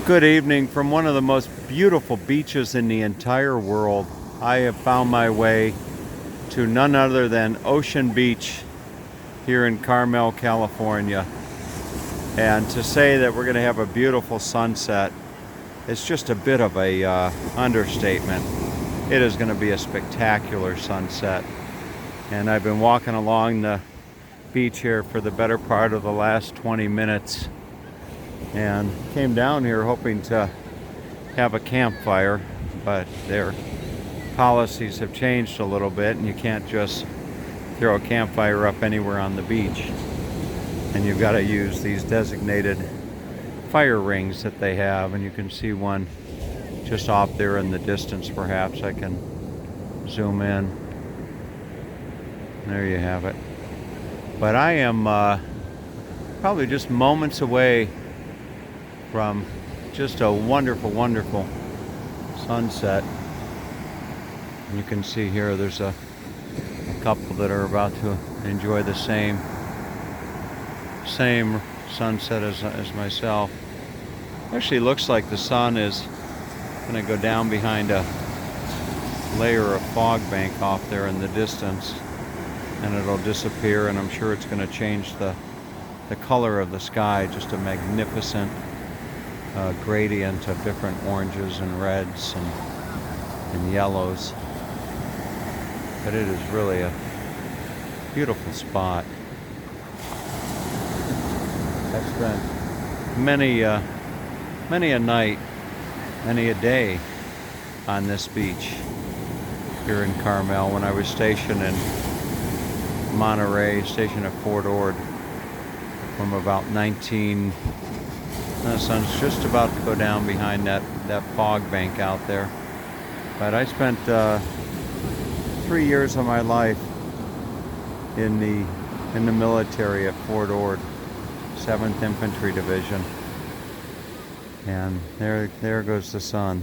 Good evening from one of the most beautiful beaches in the entire world. I have found my way to none other than Ocean Beach here in Carmel, California. And to say that we're going to have a beautiful sunset is just a bit of a understatement. It is going to be a spectacular sunset. And I've been walking along the beach here for the better part of the last 20 minutes. And came down here hoping to have a campfire, but their policies have changed a little bit and you can't just throw a campfire up anywhere on the beach, and you've got to use these designated fire rings that they have, and you can see one just off there in the distance. Perhaps I can zoom in. There you have it. But I am probably just moments away from just a wonderful, wonderful sunset. And you can see here there's a couple that are about to enjoy the same sunset as myself. Actually looks like the sun is going to go down behind a layer of fog bank off there in the distance, and it'll disappear, and I'm sure it's going to change the color of the sky. Just a magnificent gradient of different oranges and reds and yellows. But it is really a beautiful spot. I've spent many a night, many a day on this beach here in Carmel when I was stationed in Monterey, stationed at Fort Ord from about the sun's just about to go down behind that fog bank out there. But I spent 3 years of my life in the military at Fort Ord, 7th Infantry Division. And there goes the sun.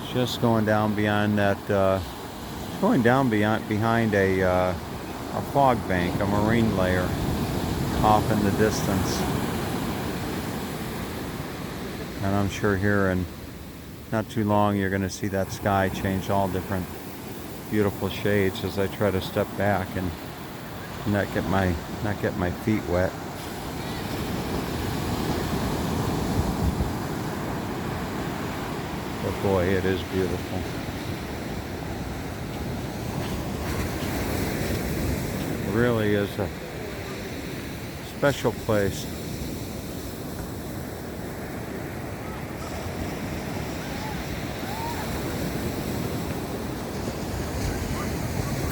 It's just going down beyond that, behind a fog bank, a marine layer off in the distance. And I'm sure here in not too long you're going to see that sky change all different beautiful shades as I try to step back and not get my feet wet. But boy, it is beautiful. It really is a special place.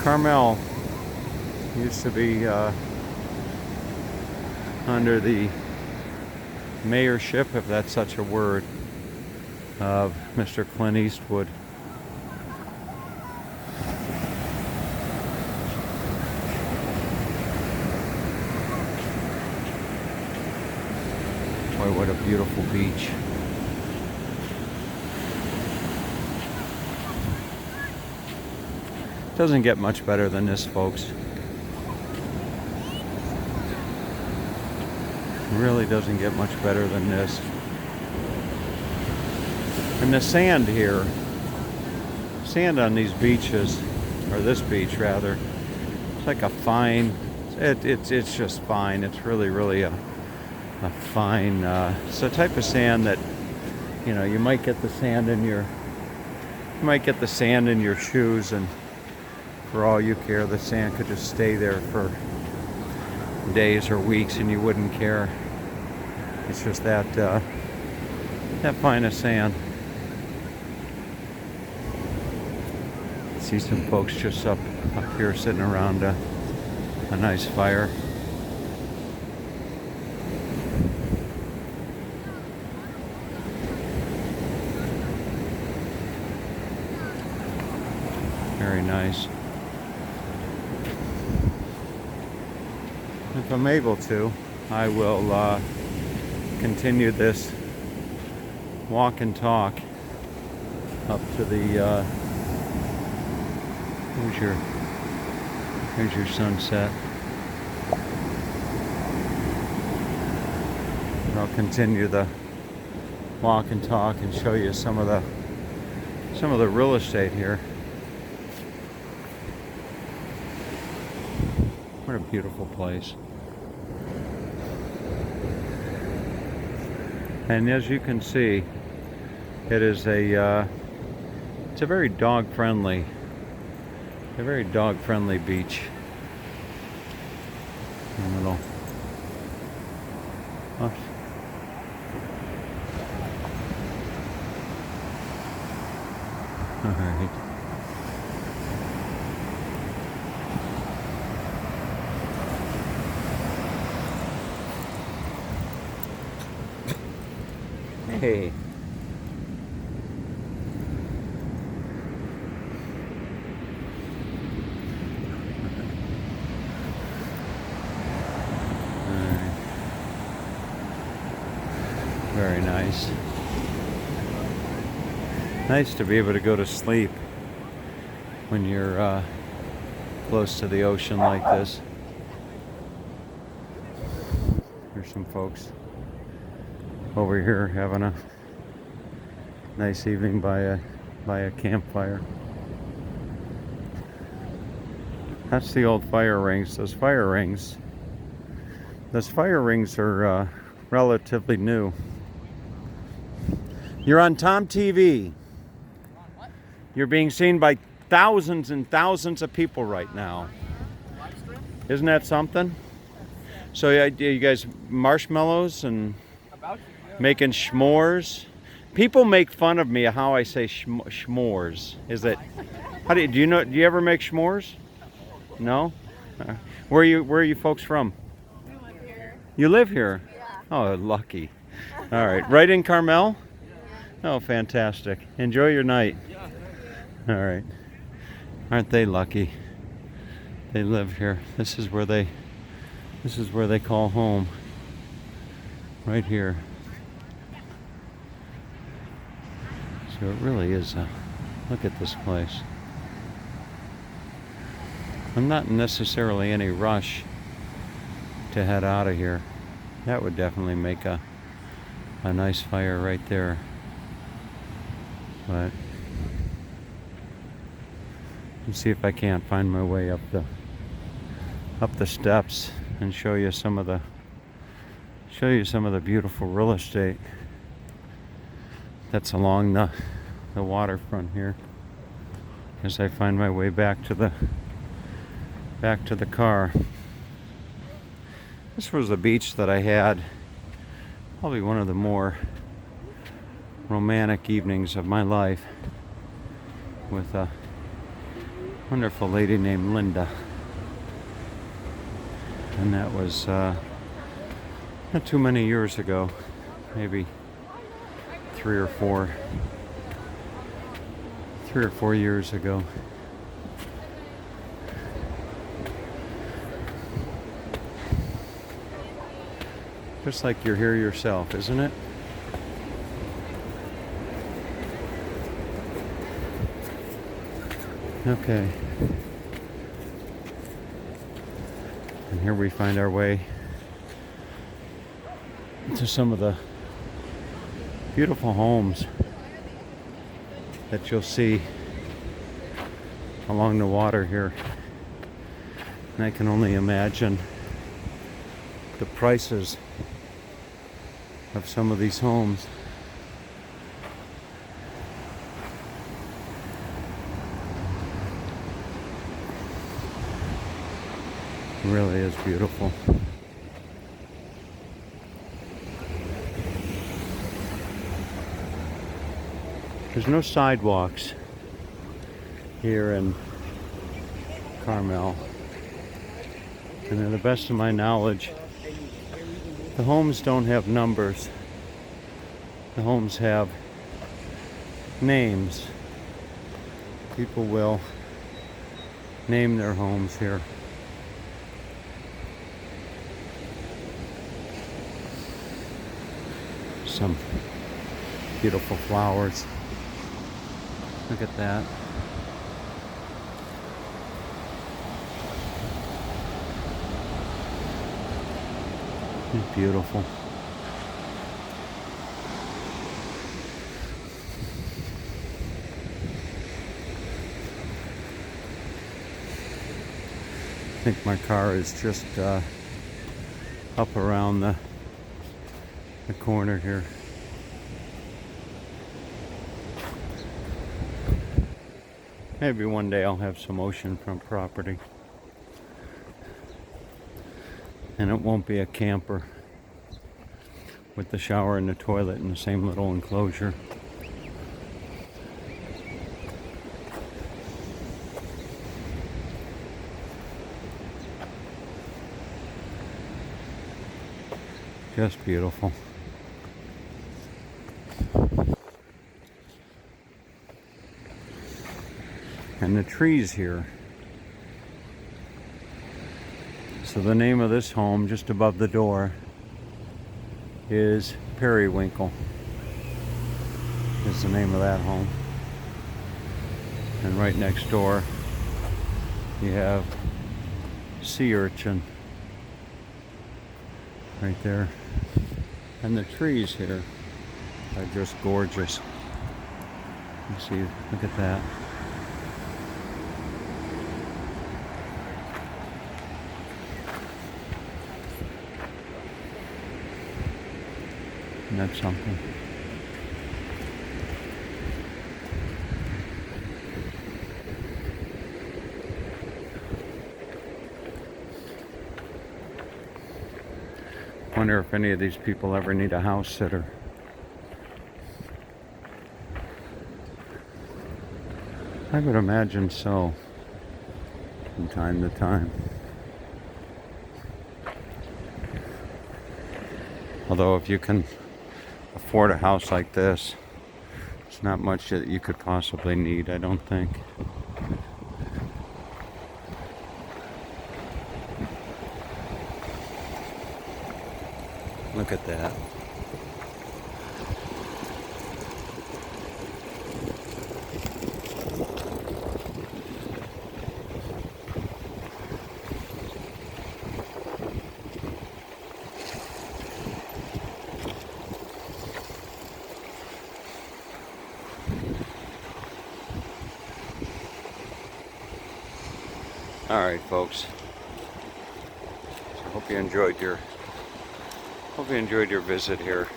Carmel used to be under the mayorship, if that's such a word, of Mr. Clint Eastwood. Boy, what a beautiful beach. Doesn't get much better than this, folks. It really doesn't get much better than this. And the sand here, sand on these beaches, or this beach rather, it's like a fine, it's just fine. It's really a fine, it's the type of sand that, you might get the sand in your shoes, and for all you care, the sand could just stay there for days or weeks and you wouldn't care. It's just that fine of sand. See some folks just up here sitting around a nice fire. Very nice. If I'm able to, I will continue this walk and talk up to the here's your sunset. I'll continue the walk and talk and show you some of the real estate here. What a beautiful place. And as you can see, it is it's a very dog-friendly beach. A little. Oh. All right. Hey. Very nice. Nice to be able to go to sleep when you're close to the ocean like this. There's some folks over here having a nice evening by a campfire. That's the old fire rings. Those fire rings are relatively new. You're on Tom TV. You're being seen by thousands and thousands of people right now. Isn't that something? So you guys marshmallows and making s'mores. People make fun of me how I say s'mores. Is it? Do you ever make s'mores? No. Where are you folks from? We live here. You live here? Yeah. Oh, lucky. All right, right in Carmel. Oh, fantastic. Enjoy your night. All right. Aren't they lucky? They live here. This is where they call home. Right here. So it really is look at this place. I'm not necessarily in any rush to head out of here. That would definitely make a nice fire right there. But let's see if I can't find my way up the steps and show you some of the beautiful real estate that's along the waterfront here as I find my way back to the car. This was a beach that I had probably one of the more romantic evenings of my life with a wonderful lady named Linda. And that was not too many years ago, maybe 3 or 4 years ago. Just like you're here yourself, isn't it? Okay. And here we find our way to some of the beautiful homes that you'll see along the water here. And I can only imagine the prices of some of these homes. It really is beautiful. There's no sidewalks here in Carmel. And to the best of my knowledge, the homes don't have numbers. The homes have names. People will name their homes here. Some beautiful flowers. Look at that. It's beautiful. think my car is just up around the corner here. Maybe one day I'll have some oceanfront property. And it won't be a camper with the shower and the toilet in the same little enclosure. Just beautiful. And the trees here. So the name of this home, just above the door, is Periwinkle. Is the name of that home. And right next door, you have sea urchin. Right there. And the trees here are just gorgeous. You see, look at that. And that's something. Wonder if any of these people ever need a house sitter. I would imagine so, from time to time. Although if you can afford a house like this, it's not much that you could possibly need, I don't think. Look at that. All right, folks. So hope you enjoyed your visit here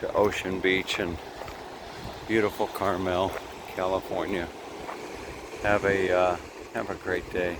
to Ocean Beach and beautiful Carmel, California. Have a great day.